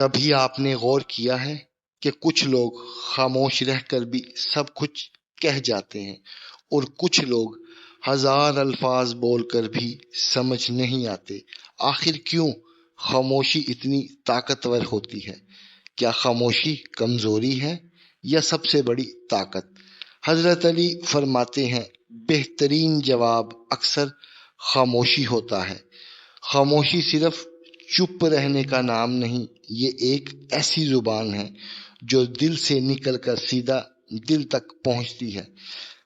کبھی آپ نے غور کیا ہے کہ کچھ لوگ خاموش رہ کر بھی سب کچھ کہہ جاتے ہیں اور کچھ لوگ ہزار الفاظ بول کر بھی سمجھ نہیں آتے؟ آخر کیوں خاموشی اتنی طاقتور ہوتی ہے؟ کیا خاموشی کمزوری ہے یا سب سے بڑی طاقت؟ حضرت علی فرماتے ہیں، بہترین جواب اکثر خاموشی ہوتا ہے۔ خاموشی صرف چپ رہنے کا نام نہیں، یہ ایک ایسی زبان ہے جو دل سے نکل کر سیدھا دل تک پہنچتی ہے۔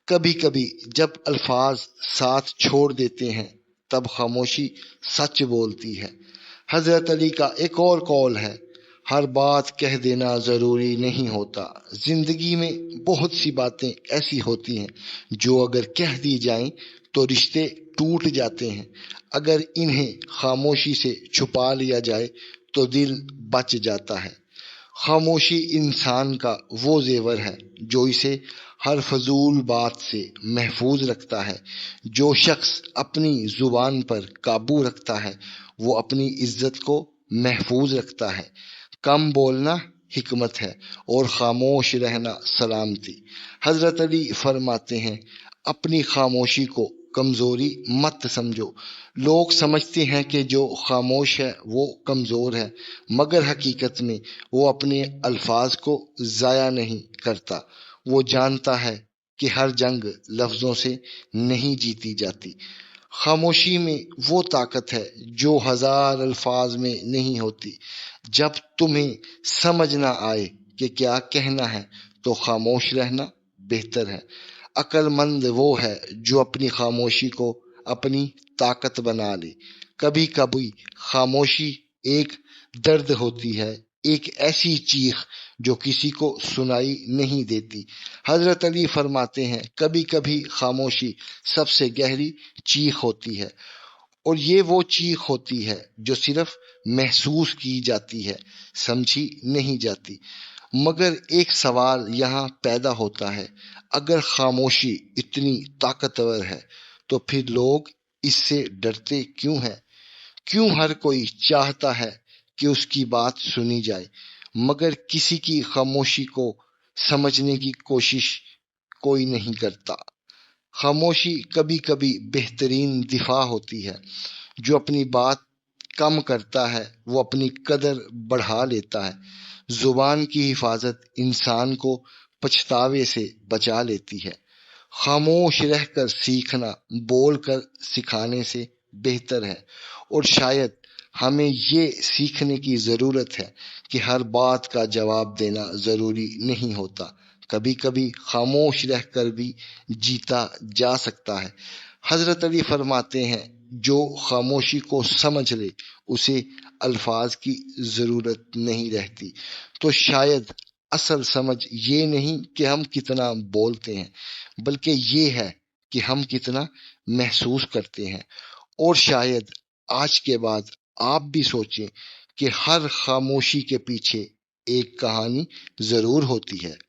کبھی کبھی جب الفاظ ساتھ چھوڑ دیتے ہیں تب خاموشی سچ بولتی ہے۔ حضرت علی کا ایک اور قول ہے، ہر بات کہہ دینا ضروری نہیں ہوتا۔ زندگی میں بہت سی باتیں ایسی ہوتی ہیں جو اگر کہہ دی جائیں تو رشتے ٹوٹ جاتے ہیں، اگر انہیں خاموشی سے چھپا لیا جائے تو دل بچ جاتا ہے۔ خاموشی انسان کا وہ زیور ہے جو اسے ہر فضول بات سے محفوظ رکھتا ہے۔ جو شخص اپنی زبان پر قابو رکھتا ہے وہ اپنی عزت کو محفوظ رکھتا ہے۔ کم بولنا حکمت ہے اور خاموش رہنا سلامتی۔ حضرت علی فرماتے ہیں، اپنی خاموشی کو کمزوری مت سمجھو۔ لوگ سمجھتے ہیں کہ جو خاموش ہے وہ کمزور ہے، مگر حقیقت میں وہ اپنے الفاظ کو ضائع نہیں کرتا۔ وہ جانتا ہے کہ ہر جنگ لفظوں سے نہیں جیتی جاتی۔ خاموشی میں وہ طاقت ہے جو ہزار الفاظ میں نہیں ہوتی۔ جب تمہیں سمجھ نہ آئے کہ کیا کہنا ہے تو خاموش رہنا بہتر ہے۔ عقل مند وہ ہے جو اپنی خاموشی کو اپنی طاقت بنا لے۔ کبھی کبھی خاموشی ایک درد ہوتی ہے، ایک ایسی چیخ جو کسی کو سنائی نہیں دیتی۔ حضرت علی فرماتے ہیں، کبھی کبھی خاموشی سب سے گہری چیخ ہوتی ہے، اور یہ وہ چیخ ہوتی ہے جو صرف محسوس کی جاتی ہے، سمجھی نہیں جاتی۔ مگر ایک سوال یہاں پیدا ہوتا ہے، اگر خاموشی اتنی طاقتور ہے تو پھر لوگ اس سے ڈرتے کیوں ہیں؟ کیوں ہر کوئی چاہتا ہے کہ اس کی بات سنی جائے، مگر کسی کی خاموشی کو سمجھنے کی کوشش کوئی نہیں کرتا؟ خاموشی کبھی کبھی بہترین دفاع ہوتی ہے۔ جو اپنی بات کم کرتا ہے وہ اپنی قدر بڑھا لیتا ہے۔ زبان کی حفاظت انسان کو پچھتاوے سے بچا لیتی ہے۔ خاموش رہ کر سیکھنا بول کر سکھانے سے بہتر ہے، اور شاید ہمیں یہ سیکھنے کی ضرورت ہے کہ ہر بات کا جواب دینا ضروری نہیں ہوتا۔ کبھی کبھی خاموش رہ کر بھی جیتا جا سکتا ہے۔ حضرت علی فرماتے ہیں، جو خاموشی کو سمجھ لے اسے الفاظ کی ضرورت نہیں رہتی۔ تو شاید اصل سمجھ یہ نہیں کہ ہم کتنا بولتے ہیں، بلکہ یہ ہے کہ ہم کتنا محسوس کرتے ہیں۔ اور شاید آج کے بعد آپ بھی سوچیں کہ ہر خاموشی کے پیچھے ایک کہانی ضرور ہوتی ہے۔